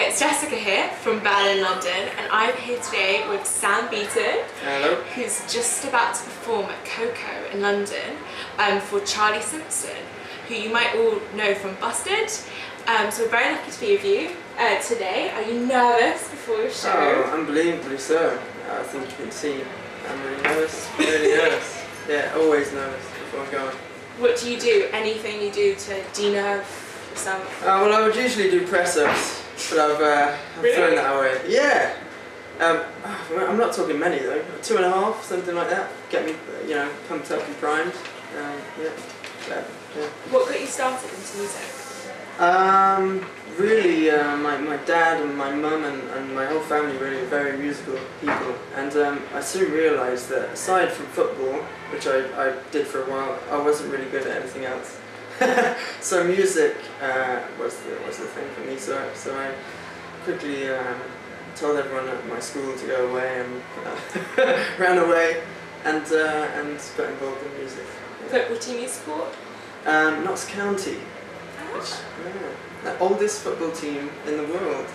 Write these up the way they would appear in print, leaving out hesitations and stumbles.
it's Jessica here from Berlin, London, and I'm here today with Sam Beeton. Hello. Who's just about to perform at Koko in London for Charlie Simpson, who you might all know from Busted. So we're very lucky to be with you today. Are you nervous before your show? Oh, unbelievably so. I think you can see I'm really nervous, really nervous. Yeah, always nervous before I go on. What do you do? Anything you do to de-nerve yourself? Well, I would usually do press-ups, but I've Really? thrown that away. Yeah. I'm not talking many though. 2.5, something like that. Get me, pumped up and primed. Yeah. What got you started into music? Really, my dad and my mum and my whole family really are very musical people, and I soon realised that aside from football, which I did for a while, I wasn't really good at anything else. So music was the thing for me. So I quickly told everyone at my school to go away and ran away and got involved in music. Yeah. Football team you support? Notts County. Which, the oldest football team in the world.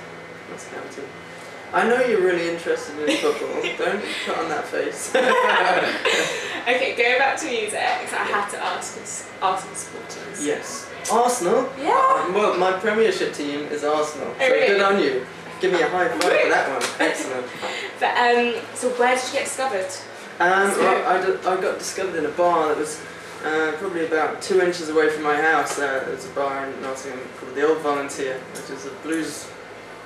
Notts County. I know you're really interested in football. Don't put on that face. Okay, going back to music, so I had to ask, because Arsenal supporters. Yes. Arsenal? Yeah. Well, my Premiership team is Arsenal. So really? Good on you. Give me a high five for that one. Excellent. But so where did you get discovered? I got discovered in a bar that was probably about 2 inches away from my house. There's a bar in Nottingham called the Old Volunteer, which is a blues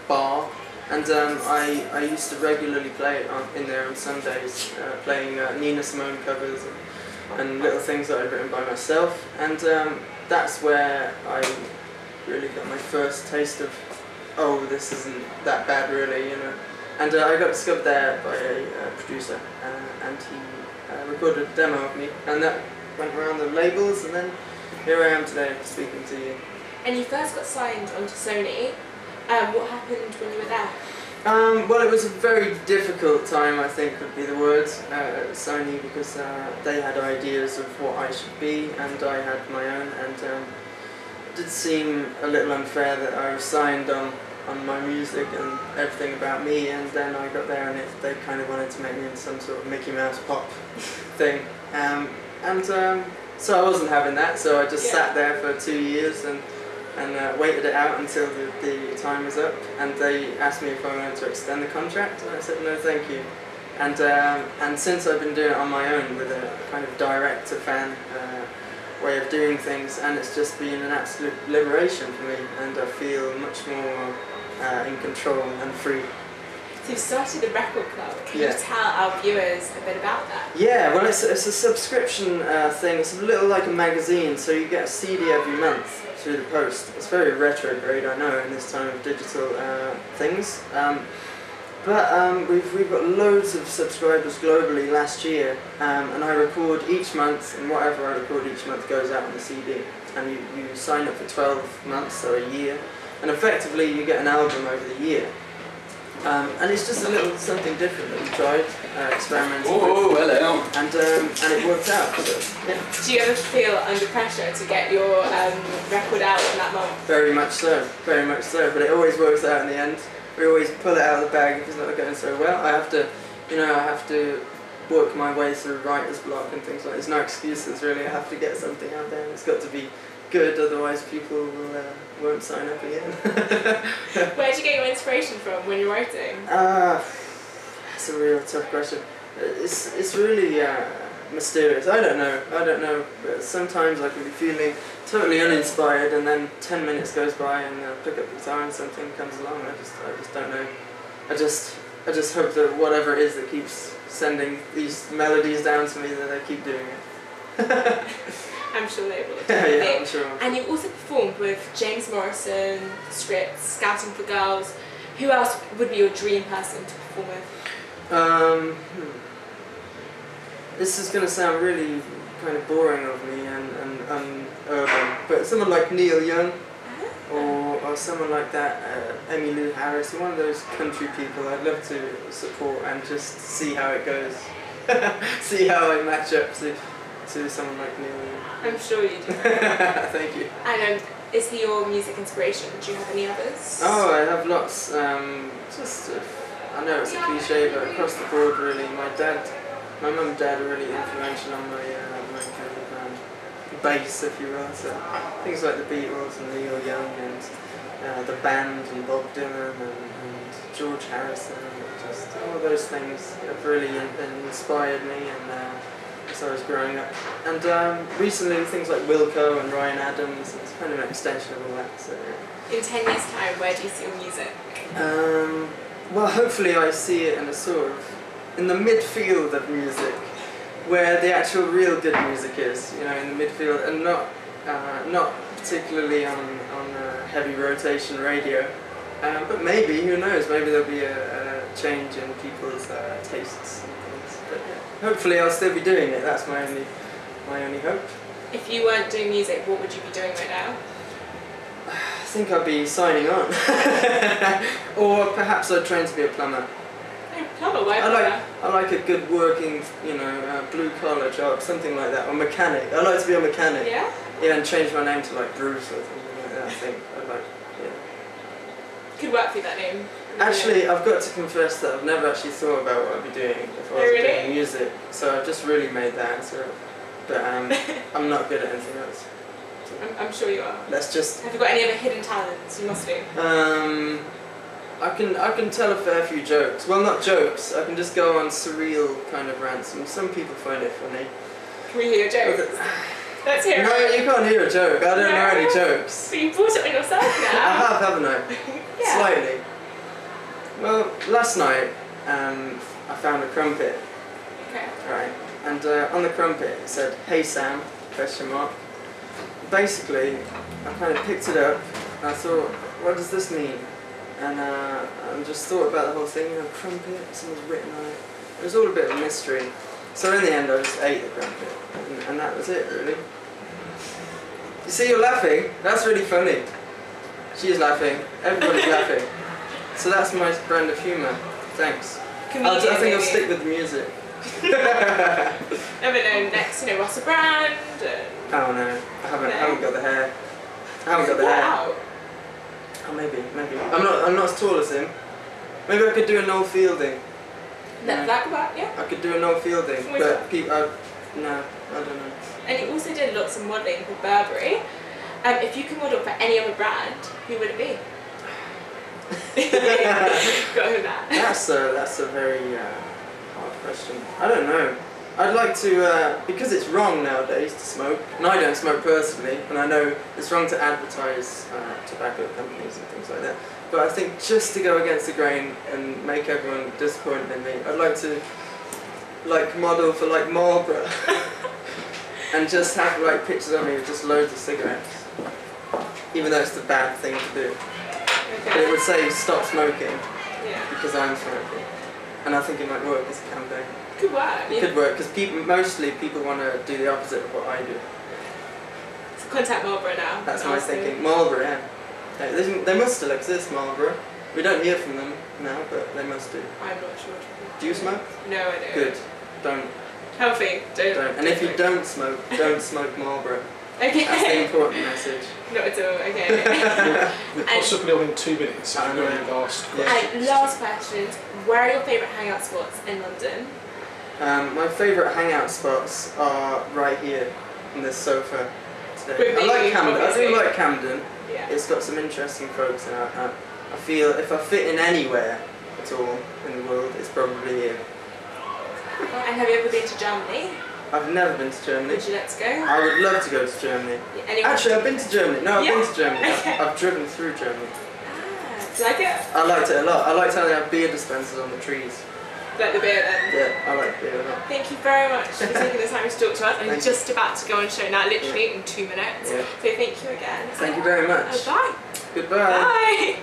bar, and I used to regularly play in there on Sundays, playing Nina Simone covers and little things that I'd written by myself, and that's where I really got my first taste of, oh, this isn't that bad really, And I got discovered there by a producer, and he recorded a demo of me, and that went around the labels, and then here I am today speaking to you. And you first got signed onto Sony. What happened when you were there? Well, it was a very difficult time, I think would be the word, at Sony, because they had ideas of what I should be, and I had my own, and it did seem a little unfair that I was signed on my music and everything about me, and then I got there and they kind of wanted to make me into some sort of Mickey Mouse pop thing. So I wasn't having that, so I just sat there for 2 years and waited it out until the time was up, and they asked me if I wanted to extend the contract, and I said no thank you. And since I've been doing it on my own with a kind of direct-to-fan way of doing things, and it's just been an absolute liberation for me, and I feel much more in control and free. So you started the record club. Can you tell our viewers a bit about that? Yeah, well, it's a subscription thing. It's a little like a magazine, so you get a CD every month through the post. It's very retrograde, I know, in this time of digital things. But we've got loads of subscribers globally last year, and I record each month, and whatever I record each month goes out on the CD. And you sign up for 12 months, so a year, and effectively you get an album over the year. And it's just a little something different that we tried, experimenting with. Oh, hello. And it worked out. So, yeah. Do you ever feel under pressure to get your record out in that month? Very much so, but it always works out in the end. We always pull it out of the bag if it's not going so well. I have to work my way through writer's block and things like that. There's no excuses really. I have to get something out there, and it's got to be good, otherwise people won't sign up again. Where do you get your inspiration from when you're writing? That's a real tough question. It's really mysterious. I don't know. But sometimes I can be feeling totally uninspired, and then 10 minutes goes by, and I pick up the guitar and something comes along. I just don't know. I just hope that whatever it is that keeps sending these melodies down to me, that they keep doing it. I'm sure they will. Yeah, I'm sure. And you also performed with James Morrison, Scripts, Scouting for Girls. Who else would be your dream person to perform with? This is going to sound really kind of boring of me and urban, but someone like Neil Young, or someone like that, Emmylou Harris, one of those country people I'd love to support and just see how it goes. See how I match up to someone like Neil Young. I'm sure you do. Thank you. And is he your music inspiration? Do you have any others? Oh, I have lots. I know it's a cliche, but across the board, really. My mum and dad are really influential on my kind of bass, if you will. So things like the Beatles and Neil Young and the band and Bob Dylan and George Harrison. Just all those things have really inspired me and as I was growing up. And recently things like Wilco and Ryan Adams, it's kind of an extension of all that. So. In 10 years' time, where do you see your music? Well, hopefully I see it in a sort of, in the midfield of music, where the actual real good music is, you know, in the midfield, and not particularly on heavy rotation radio. But maybe, who knows, maybe there'll be a change in people's tastes and things. But yeah, hopefully I'll still be doing it, that's my only hope. If you weren't doing music, what would you be doing right now? I think I'd be signing on. Or perhaps I'd train to be a plumber. Oh, plumber, why plumber? I like a good working, you know, blue collar job, something like that, or mechanic. I like to be a mechanic. Yeah? Yeah, and change my name to like Bruce or something like that, I think. I'd like, yeah. Could work for that name. Actually, I've got to confess that I've never actually thought about what I'd be doing if I was doing music. So I've just really made that answer. But I'm not good at anything else. I'm sure you are. Let's just... Have you got any other hidden talents? You must do. I can tell a fair few jokes. Well, not jokes. I can just go on surreal kind of rants, and some people find it funny. Can we hear your jokes? Let's hear it. No, you can't hear a joke. I don't know any jokes. But you brought it on yourself now. I have, haven't I? Yeah. Slightly. Well, last night I found a crumpet. Okay. Right. And on the crumpet it said, "Hey Sam?" ? Basically, I kind of picked it up and I thought, what does this mean? And I just thought about the whole thing, you know, crumpet, someone's written on it. It was all a bit of a mystery. So in the end I just ate the crumpet, and that was it really. You see, you're laughing? That's really funny. She's laughing, everybody's laughing. So that's my brand of humour. Thanks. I think I'll stick with the music. Never know, next, you know, Russell Brand. Oh no, I haven't got the hair. I haven't got the hair. Oh, maybe. I'm not as tall as him. Maybe I could do a Noel Fielding. That could work, yeah. I could do a Noel Fielding, but no, I don't know. And you also did lots of modelling for Burberry. If you could model for any other brand, who would it be? Got him that. That's a very hard question. I don't know. I'd like to, because it's wrong nowadays to smoke, and I don't smoke personally, and I know it's wrong to advertise tobacco companies and things like that, but I think just to go against the grain and make everyone disappointed in me, I'd like to model for like Marlboro and just have like pictures of me with just loads of cigarettes, even though it's the bad thing to do. Okay. But it would say stop smoking because I'm smoking, and I think it might work as a campaign. Could work. It could work because mostly people want to do the opposite of what I do. So contact Marlboro now. That's my thinking. Marlboro, yeah. They must still exist, Marlboro. We don't hear from them now, but they must do. I'm not sure. Do you smoke? No, I don't. Good. Don't. Healthy. Don't. And if you don't smoke, don't smoke Marlboro. Okay. That's the important message. Not at all. Okay. We're possibly on in 2 minutes. I know. Last question. And last question: where are your favourite hangout spots in London? My favourite hangout spots are right here on this sofa today. I like Camden. I do like Camden. Yeah. It's got some interesting folks, and I feel if I fit in anywhere at all in the world, it's probably here. And have you ever been to Germany? I've never been to Germany. Would you like to go? I would love to go to Germany. Yeah, actually, I've been to Germany. No, I've been to Germany. Okay. I've driven through Germany. Do you like it? I liked it a lot. I liked how they have beer dispensers on the trees. Like the beer then? Yeah, I like beer a lot. Thank you very much for taking the time to talk to us. I'm just about to go on show now, literally in 2 minutes. Yeah. So thank you again. Thank you very much. Bye. Goodbye. Bye.